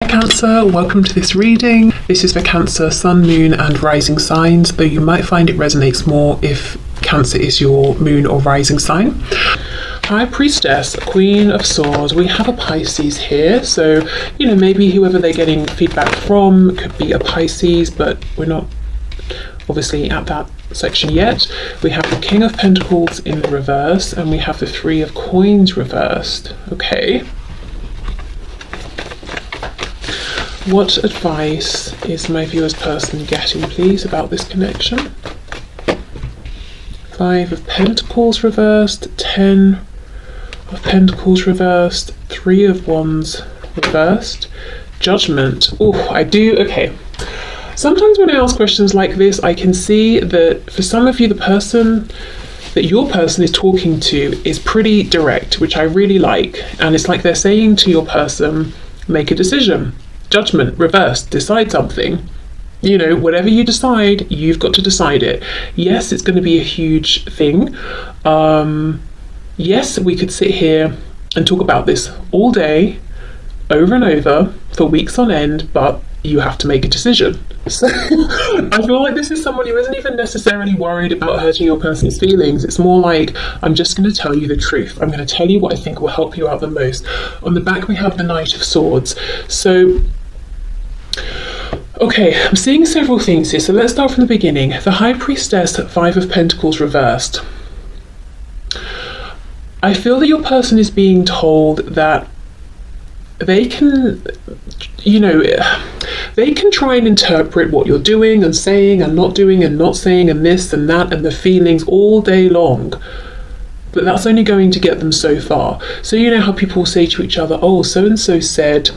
Cancer, welcome to this reading. This is for Cancer, Sun, Moon and Rising signs, though you might find it resonates more if Cancer is your Moon or Rising sign. High Priestess, Queen of Swords, we have a Pisces here, so maybe whoever they're getting feedback from could be a Pisces, but we're not obviously at that section yet. We have the King of Pentacles in the reverse and we have the Three of Coins reversed. Okay. What advice is my viewer's person getting, please, about this connection? Five of Pentacles reversed, 10 of Pentacles reversed, Three of Wands reversed, Judgment. Oh, okay. Sometimes when I ask questions like this, I can see that for some of you, the person that your person is talking to is pretty direct, which I really like. And it's like they're saying to your person, make a decision. Judgment, reversed, decide something. Whatever you decide, you've got to decide it. Yes, it's going to be a huge thing. Yes, we could sit here and talk about this all day, over and over, for weeks on end, but you have to make a decision. So I feel like this is someone who isn't even necessarily worried about hurting your person's feelings. It's more like, I'm just going to tell you the truth. I'm going to tell you what I think will help you out the most. On the back we have the Knight of Swords. So okay, I'm seeing several things here, so let's start from the beginning. The High Priestess, Five of Pentacles reversed. I feel that your person is being told that they can, they can try and interpret what you're doing and saying and not doing and not saying and this and that and the feelings all day long. But that's only going to get them so far. So you know how people say to each other, oh, so-and-so said,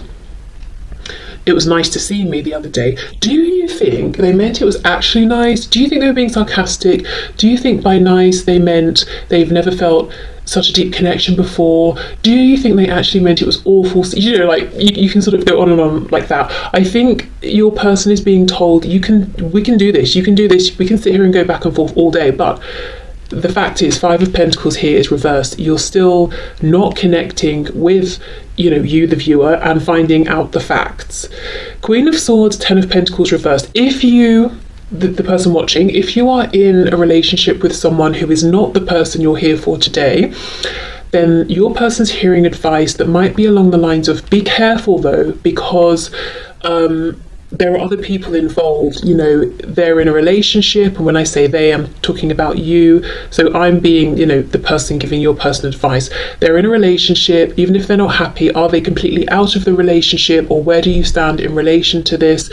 it was nice to see me the other day. Do you think they meant it was actually nice? Do you think they were being sarcastic? Do you think by nice they meant they've never felt such a deep connection before? Do you think they actually meant it was awful? You can sort of go on and on like that. I think your person is being told, we can do this, you can do this, we can sit here and go back and forth all day, but the fact is, Five of Pentacles here is reversed. You're still not connecting with, you, the viewer, and finding out the facts. Queen of Swords, 10 of Pentacles reversed. If you, the person watching, if you are in a relationship with someone who is not the person you're here for today, then your person's hearing advice that might be along the lines of, be careful though, because there are other people involved. They're in a relationship, and when I say they, I'm talking about you. So I'm being, the person giving your person advice. They're in a relationship, even if they're not happy, are they completely out of the relationship, or where do you stand in relation to this?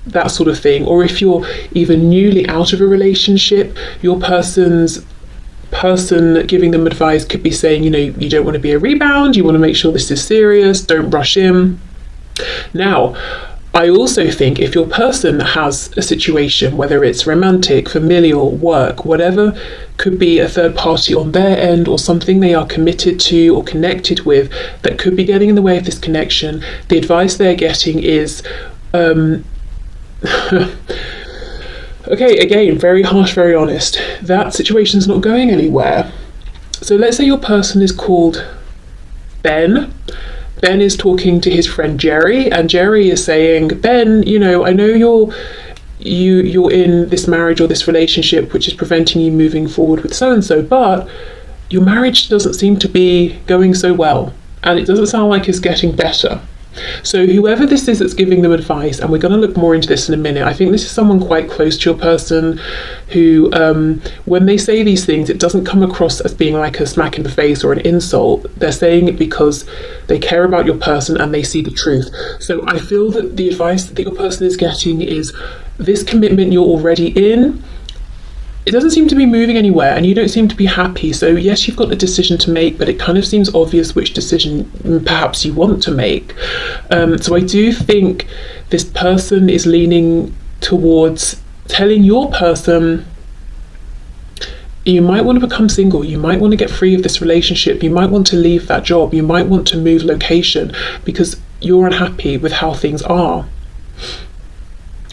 That sort of thing. Or if you're even newly out of a relationship, your person giving them advice could be saying, you don't want to be a rebound, you want to make sure this is serious, don't rush in. Now, I also think if your person has a situation, whether it's romantic, familial, work, whatever, could be a third party on their end or something they are committed to or connected with that could be getting in the way of this connection, the advice they're getting is, okay, again, very harsh, very honest, that situation's not going anywhere. So let's say your person is called Ben. Ben is talking to his friend Jerry, and Jerry is saying, Ben, I know you're in this marriage or this relationship which is preventing you moving forward with so-and-so, but your marriage doesn't seem to be going so well, and it doesn't sound like it's getting better. So whoever this is that's giving them advice, and we're going to look more into this in a minute, I think this is someone quite close to your person who, when they say these things, it doesn't come across as being like a smack in the face or an insult. They're saying it because they care about your person and they see the truth. So I feel that the advice that your person is getting is, this commitment you're already in, it doesn't seem to be moving anywhere and you don't seem to be happy. So yes, you've got a decision to make, but it kind of seems obvious which decision perhaps you want to make. So I do think this person is leaning towards telling your person, you might want to become single, you might want to get free of this relationship, you might want to leave that job, you might want to move location because you're unhappy with how things are.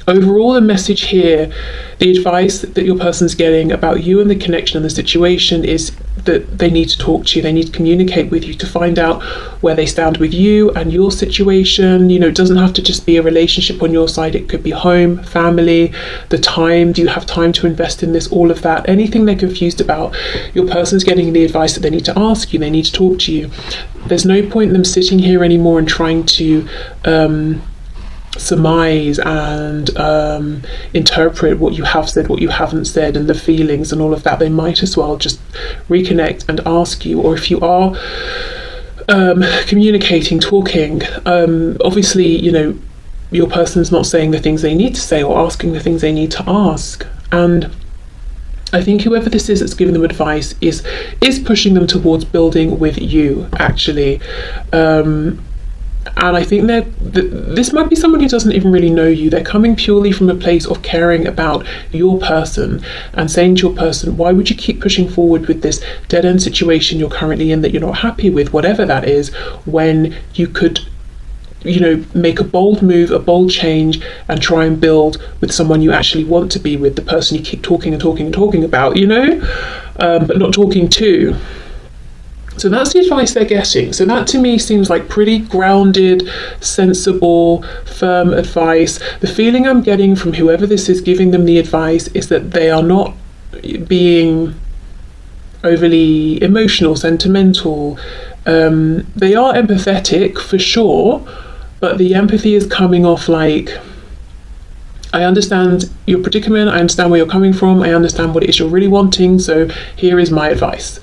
Overall, the message here, the advice that your person's getting about you and the connection and the situation is that they need to talk to you, they need to communicate with you to find out where they stand with you and your situation. You know, it doesn't have to just be a relationship on your side, it could be home, family, the time, do you have time to invest in this, all of that. Anything they're confused about, your person's getting the advice that they need to ask you, they need to talk to you. There's no point in them sitting here anymore and trying to surmise and interpret what you have said, what you haven't said, and the feelings and all of that. They might as well just reconnect and ask you. Or if you are communicating, talking, obviously, you know, your person's not saying the things they need to say or asking the things they need to ask. And I think whoever this is that's giving them advice is pushing them towards building with you, actually. And I think this might be someone who doesn't even really know you. They're coming purely from a place of caring about your person and saying to your person, why would you keep pushing forward with this dead-end situation you're currently in that you're not happy with, whatever that is, when you could, you know, make a bold move, a bold change, and try and build with someone you actually want to be with, the person you keep talking and talking and talking about, you know, but not talking to. So that's the advice they're getting. So that to me seems like pretty grounded, sensible, firm advice. The feeling I'm getting from whoever this is giving them the advice is that they are not being overly emotional, sentimental. They are empathetic for sure, but the empathy is coming off like, I understand your predicament, I understand where you're coming from, I understand what it is you're really wanting, so here is my advice.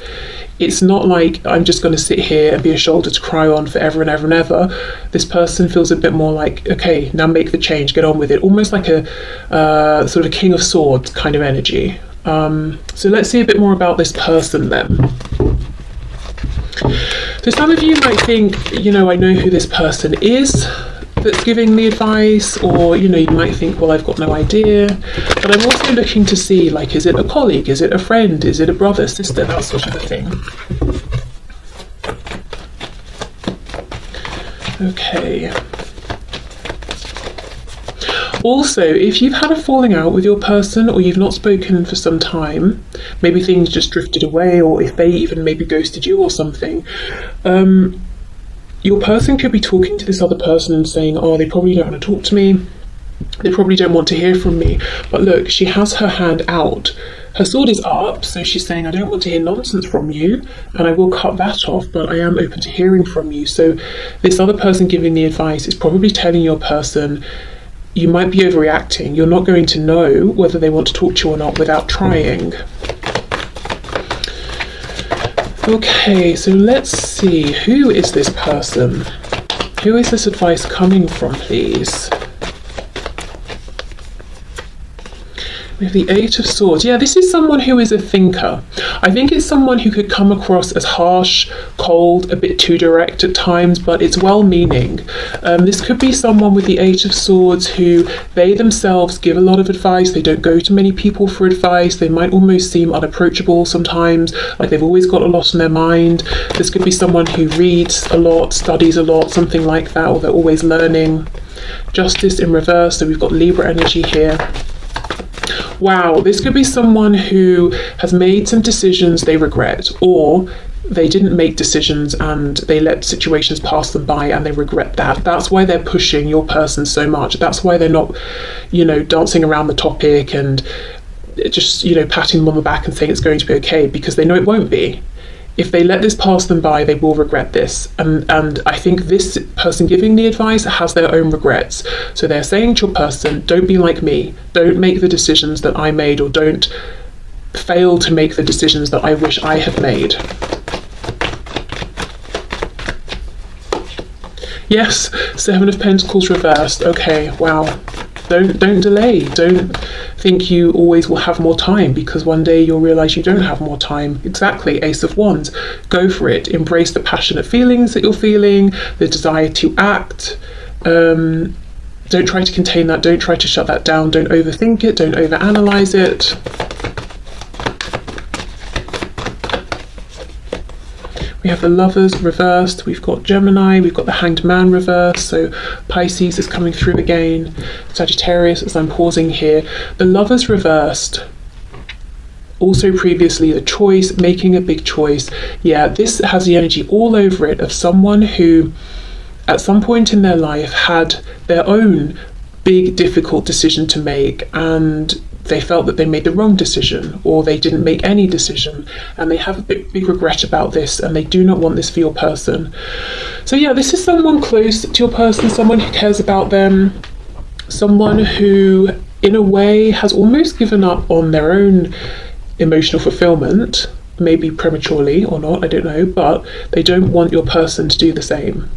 It's not like I'm just going to sit here and be a shoulder to cry on forever and ever and ever. This person feels a bit more like, okay, now make the change, get on with it. Almost like a sort of King of Swords kind of energy. So let's see a bit more about this person then. So some of you might think, you know, I know who this person is that's giving the advice, or, you know, you might think, well, I've got no idea. But I'm also looking to see, like, is it a colleague? Is it a friend? Is it a brother, sister? That sort of a thing. Okay. Also, if you've had a falling out with your person, or you've not spoken for some time, maybe things just drifted away, or if they even maybe ghosted you or something, your person could be talking to this other person and saying, oh, they probably don't want to talk to me, they probably don't want to hear from me. But look, she has her hand out. Her sword is up, so she's saying, I don't want to hear nonsense from you, and I will cut that off, but I am open to hearing from you. So this other person giving the advice is probably telling your person, you might be overreacting. You're not going to know whether they want to talk to you or not without trying. Okay, so let's see, who is this person? Who is this advice coming from, please? We have the Eight of Swords. Yeah, this is someone who is a thinker. I think it's someone who could come across as harsh, cold, a bit too direct at times, but it's well-meaning. This could be someone with the Eight of Swords who they themselves give a lot of advice. They don't go to many people for advice. They might almost seem unapproachable sometimes, like they've always got a lot on their mind. This could be someone who reads a lot, studies a lot, something like that, or they're always learning. Justice in reverse, so we've got Libra energy here. Wow, this could be someone who has made some decisions they regret, or they didn't make decisions and they let situations pass them by and they regret that. That's why they're pushing your person so much. That's why they're not, you know, dancing around the topic and just, you know, patting them on the back and saying it's going to be okay, because they know it won't be. If they let this pass them by, they will regret this. And I think this person giving the advice has their own regrets. So they're saying to your person, don't be like me. Don't make the decisions that I made, or don't fail to make the decisions that I wish I had made. Yes, Seven of Pentacles reversed. Okay, wow. Don't delay. Don't think you always will have more time, because one day you'll realize you don't have more time. Exactly, Ace of Wands. Go for it. Embrace the passionate feelings that you're feeling, the desire to act. Don't try to contain that. Don't try to shut that down. Don't overthink it. Don't overanalyze it. We have the Lovers reversed, we've got Gemini, we've got the Hanged Man reversed, so Pisces is coming through again, Sagittarius as I'm pausing here. The Lovers reversed, also previously a choice, making a big choice. Yeah, this has the energy all over it of someone who at some point in their life had their own big difficult decision to make, and they felt that they made the wrong decision, or they didn't make any decision, and they have a big regret about this, and they do not want this for your person. So yeah, this is someone close to your person, someone who cares about them, someone who in a way has almost given up on their own emotional fulfillment, maybe prematurely or not, I don't know, but they don't want your person to do the same.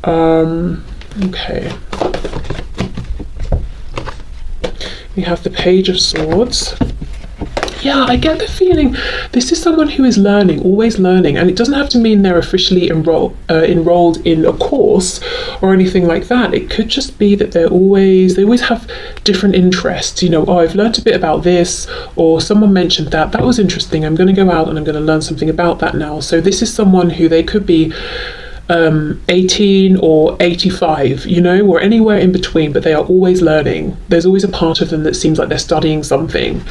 Okay. We have the Page of Swords. Yeah, I get the feeling this is someone who is learning, always learning, and it doesn't have to mean they're officially enrolled in a course or anything like that. It could just be that they always have different interests. You know, oh, I've learned a bit about this, or someone mentioned that was interesting. I'm going to go out and I'm going to learn something about that now. So this is someone who they could be 18 or 85, you know, or anywhere in between, but they are always learning. There's always a part of them that seems like they're studying something.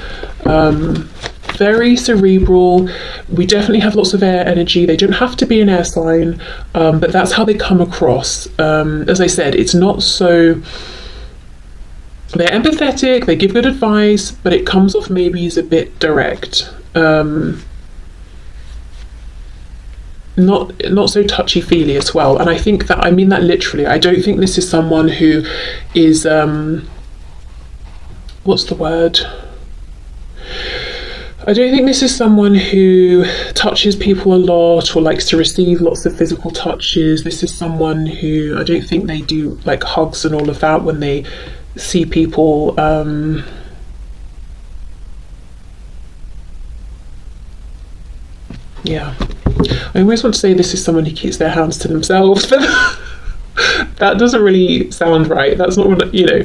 Very cerebral. We definitely have lots of air energy. They don't have to be an air sign, but that's how they come across. As I said, it's not so... They're empathetic, they give good advice, but it comes off maybe as a bit direct. Not so touchy-feely as well, and I think that I mean that literally. I don't think this is someone who is what's the word? I don't think this is someone who touches people a lot or likes to receive lots of physical touches. This is someone who I don't think they do like hugs and all of that when they see people. Yeah. I always want to say this is someone who keeps their hands to themselves, but that doesn't really sound right. That's not what, you know.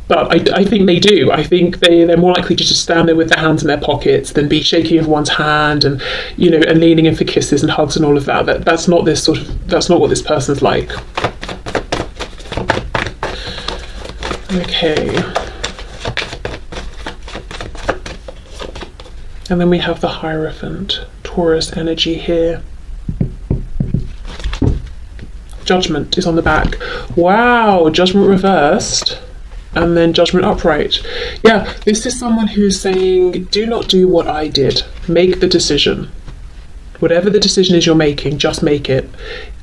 But I think they do. I think they're more likely to just stand there with their hands in their pockets than be shaking everyone's hand and, you know, and leaning in for kisses and hugs and all of that. That's not what this person's like. Okay. And then we have the Hierophant, Taurus energy here. Judgment is on the back. Wow, Judgment reversed and then Judgment upright. Yeah, this is someone who's saying, do not do what I did. Make the decision. Whatever the decision is you're making, just make it.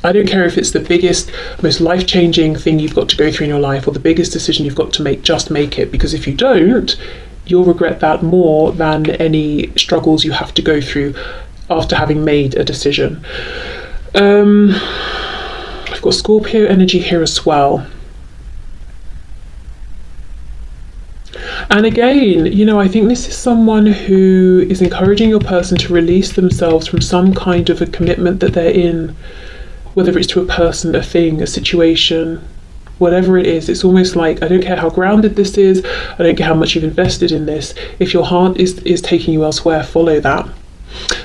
I don't care if it's the biggest, most life-changing thing you've got to go through in your life or the biggest decision you've got to make, just make it. Because if you don't, you'll regret that more than any struggles you have to go through after having made a decision. I've got Scorpio energy here as well. And again, you know, I think this is someone who is encouraging your person to release themselves from some kind of a commitment that they're in, whether it's to a person, a thing, a situation. Whatever it is, it's almost like, I don't care how grounded this is, I don't care how much you've invested in this, if your heart is taking you elsewhere, follow that.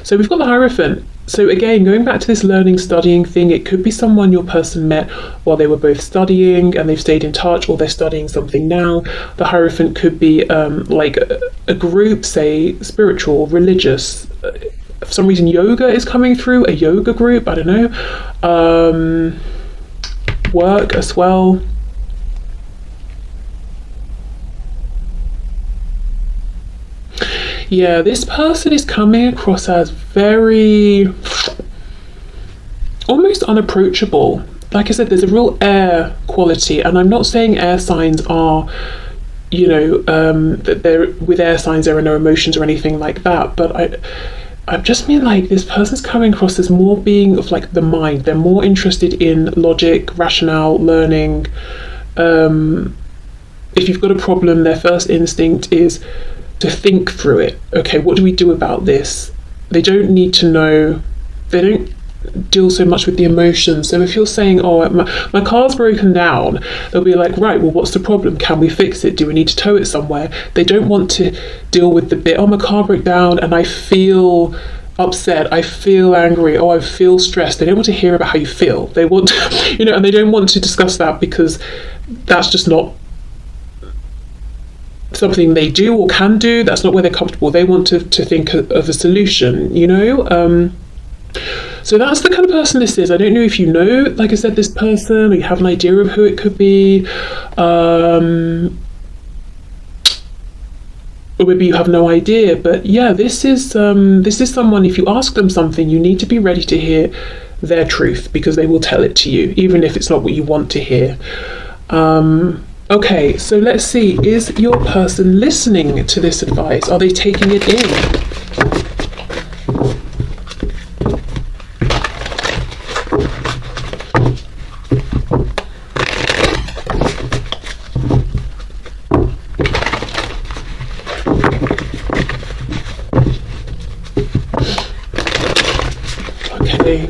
So we've got the Hierophant. So again, going back to this learning, studying thing, it could be someone your person met while they were both studying and they've stayed in touch, or they're studying something now. The Hierophant could be like a group, say spiritual, religious. For some reason yoga is coming through, a yoga group, I don't know. Work as well. Yeah, this person is coming across as very almost unapproachable. Like I said, there's a real air quality, and I'm not saying air signs are, you know, that they're with air signs there are no emotions or anything like that, but I just mean like this person's coming across as more being of like the mind. They're more interested in logic, rationale, learning. If you've got a problem, their first instinct is to think through it. Okay, what do we do about this? They don't need to know. They don't deal so much with the emotions. So if you're saying, oh, my car's broken down, they'll be like, right, well, what's the problem? Can we fix it? Do we need to tow it somewhere? They don't want to deal with the bit, oh, my car broke down and I feel upset, I feel angry, oh, I feel stressed. They don't want to hear about how you feel. They want, and they don't want to discuss that because that's just not something they do or can do. That's not where they're comfortable. They want to think of a solution, So that's the kind of person this is. I don't know if you know, like I said, this person, or you have an idea of who it could be. Or maybe you have no idea, but yeah, this is someone, if you ask them something, you need to be ready to hear their truth, because they will tell it to you, even if it's not what you want to hear. Okay, so let's see, is your person listening to this advice? Are they taking it in?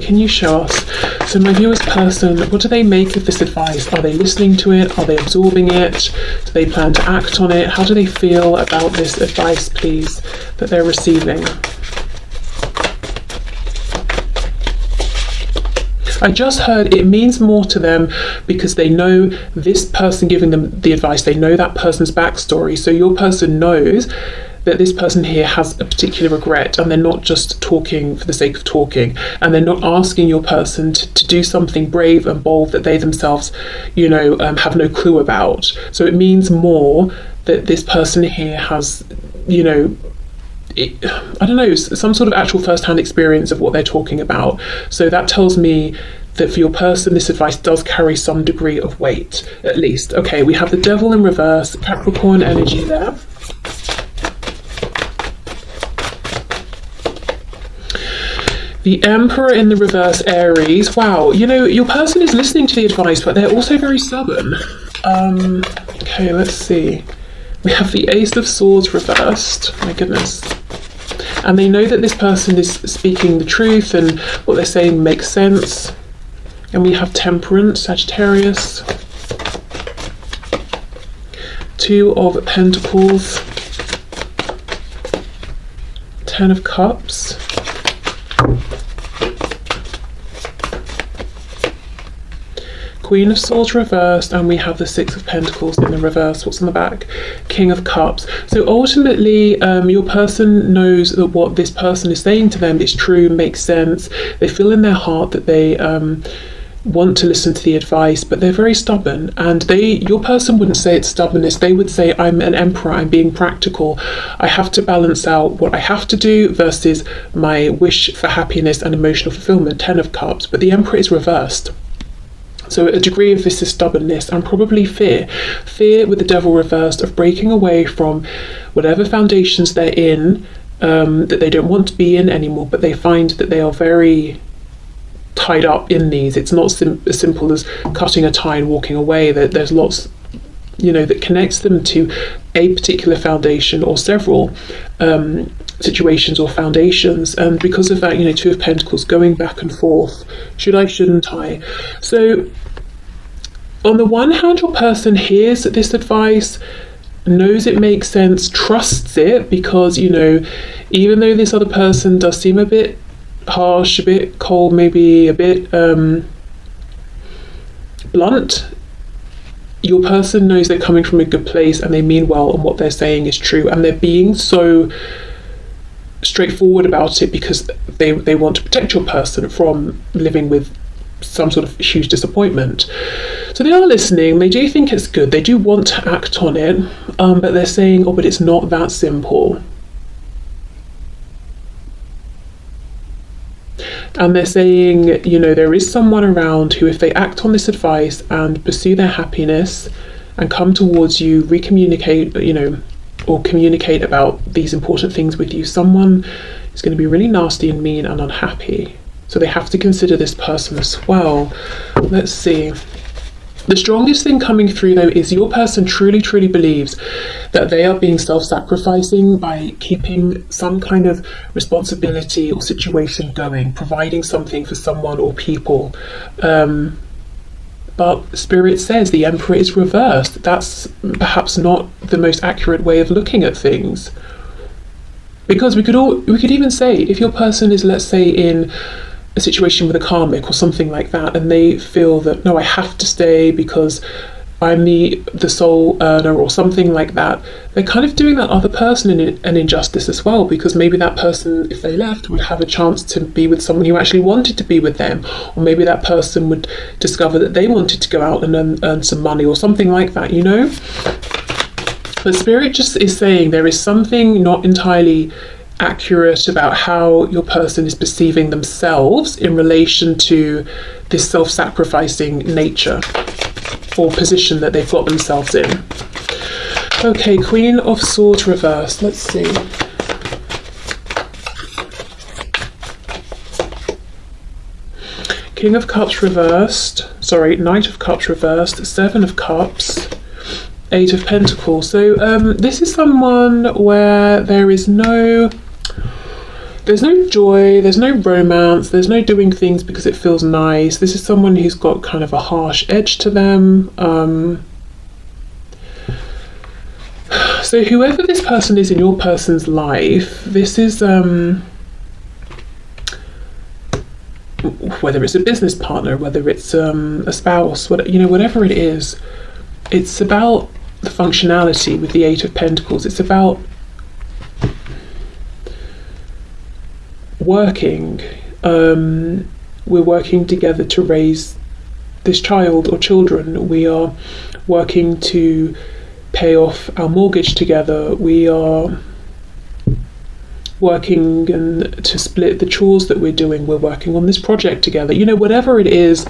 Can you show us? So my viewer's person, what do they make of this advice? Are they listening to it? Are they absorbing it? Do they plan to act on it? How do they feel about this advice, please, that they're receiving? I just heard it means more to them because they know this person giving them the advice, they know that person's backstory. So your person knows that this person here has a particular regret, and they're not just talking for the sake of talking, and they're not asking your person to do something brave and bold that they themselves, have no clue about. So it means more that this person here has, some sort of actual first-hand experience of what they're talking about. So that tells me that for your person, this advice does carry some degree of weight, at least. Okay, we have the Devil in reverse, Capricorn energy there. The Emperor in the reverse, Aries. Wow, your person is listening to the advice, but they're also very stubborn. Okay, let's see. We have the Ace of Swords reversed. My goodness. And they know that this person is speaking the truth and what they're saying makes sense. And we have Temperance, Sagittarius. Two of Pentacles. Ten of Cups. Queen of Swords reversed, and we have the Six of Pentacles in the reverse. What's on the back? King of Cups. So ultimately, your person knows that what this person is saying to them is true, makes sense. They feel in their heart that they want to listen to the advice, but they're very stubborn. And your person wouldn't say it's stubbornness. They would say, I'm an emperor, I'm being practical. I have to balance out what I have to do versus my wish for happiness and emotional fulfillment. 10 of Cups. But the Emperor is reversed. So a degree of this is stubbornness and probably fear. Fear with the Devil reversed of breaking away from whatever foundations they're in, that they don't want to be in anymore, but they find that they are very tied up in these. It's not as simple as cutting a tie and walking away. There's lots, that connects them to a particular foundation or several situations or foundations, and because of that, Two of Pentacles, going back and forth, should I, shouldn't I? So on the one hand, your person hears this advice, knows it makes sense, trusts it, because even though this other person does seem a bit harsh, a bit cold, maybe a bit blunt, your person knows they're coming from a good place and they mean well, and what they're saying is true, and they're being so straightforward about it because they want to protect your person from living with some sort of huge disappointment. So they are listening, they do think it's good, they do want to act on it, but they're saying, but it's not that simple. And they're saying, there is someone around who, if they act on this advice and pursue their happiness and come towards you, recommunicate, or communicate about these important things with you, someone is going to be really nasty and mean and unhappy. So they have to consider this person as well. Let's see. The strongest thing coming through, though, is your person truly, truly believes that they are being self-sacrificing by keeping some kind of responsibility or situation going, providing something for someone or people. But Spirit says the Emperor is reversed. That's perhaps not the most accurate way of looking at things, Because we could even say, if your person is, let's say, in a situation with a karmic or something like that, and they feel that, no, I have to stay because I'm the sole earner or something like that, they're kind of doing that other person an injustice as well, because maybe that person, if they left, would have a chance to be with someone who actually wanted to be with them, or maybe that person would discover that they wanted to go out and earn some money or something like that, you know? But Spirit just is saying there is something not entirely accurate about how your person is perceiving themselves in relation to this self-sacrificing nature or position that they've got themselves in. Okay, Queen of Swords reversed. Let's see. King of Cups reversed. Sorry, Knight of Cups reversed. Seven of Cups. Eight of Pentacles. So this is someone where there's no joy, there's no romance, there's no doing things because it feels nice. This is someone who's got kind of a harsh edge to them. So whoever this person is in your person's life, this is whether it's a business partner, whether it's a spouse, whatever it is, it's about the functionality with the Eight of Pentacles. It's about working. We're working together to raise this child or children. We are working to pay off our mortgage together. We are working to split the chores that we're doing. We're working on this project together. Whatever it is,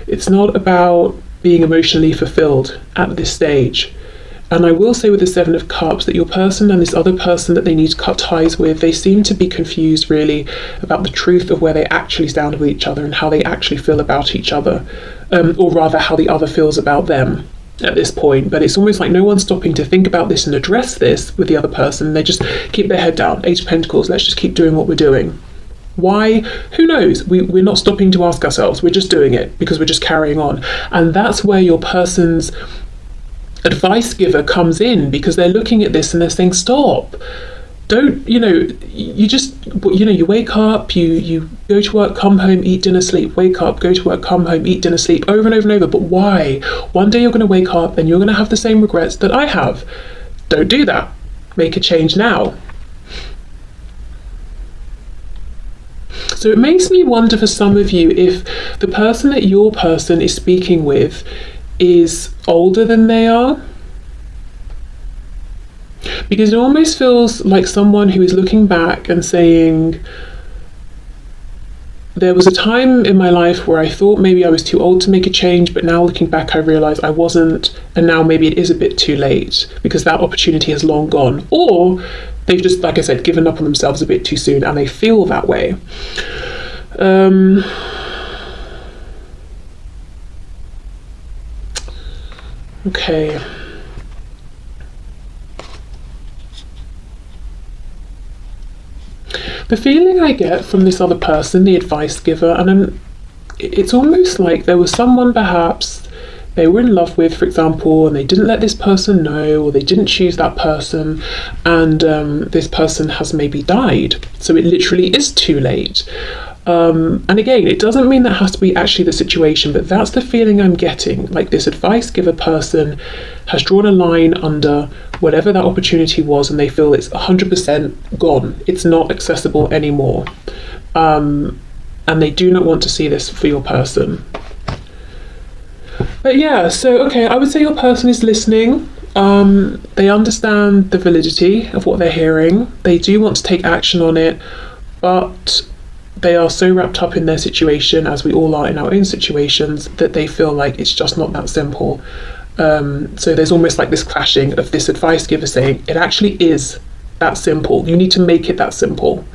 it's not about being emotionally fulfilled at this stage. And I will say with the Seven of Cups that your person and this other person that they need to cut ties with, they seem to be confused really about the truth of where they actually stand with each other and how they actually feel about each other, or rather how the other feels about them at this point. But it's almost like no one's stopping to think about this and address this with the other person. They just keep their head down. Eight of Pentacles, let's just keep doing what we're doing. Why? Who knows? We're not stopping to ask ourselves. We're just doing it because we're just carrying on. And that's where your person's advice giver comes in, because they're looking at this and they're saying, stop. Don't, you wake up, you go to work, come home, eat dinner, sleep, wake up, go to work, come home, eat dinner, sleep, over and over and over. But why? One day you're going to wake up and you're going to have the same regrets that I have. Don't do that. Make a change now. So it makes me wonder for some of you if the person that your person is speaking with is older than they are. Because it almost feels like someone who is looking back and saying, there was a time in my life where I thought maybe I was too old to make a change, but now looking back I realise I wasn't, and now maybe it is a bit too late because that opportunity has long gone. Or they've just, like I said, given up on themselves a bit too soon and they feel that way. Okay. The feeling I get from this other person, the advice giver, and it's almost like there was someone perhaps they were in love with, for example, and they didn't let this person know, or they didn't choose that person, and this person has maybe died. So it literally is too late. And again, it doesn't mean that has to be actually the situation, but that's the feeling I'm getting. Like this advice giver person has drawn a line under whatever that opportunity was, and they feel it's 100% gone. It's not accessible anymore. And they do not want to see this for your person. But yeah, so okay, I would say your person is listening. They understand the validity of what they're hearing. They do want to take action on it, but they are so wrapped up in their situation, as we all are in our own situations, that they feel like it's just not that simple. So there's almost like this clashing of this advice giver saying, it actually is that simple. You need to make it that simple.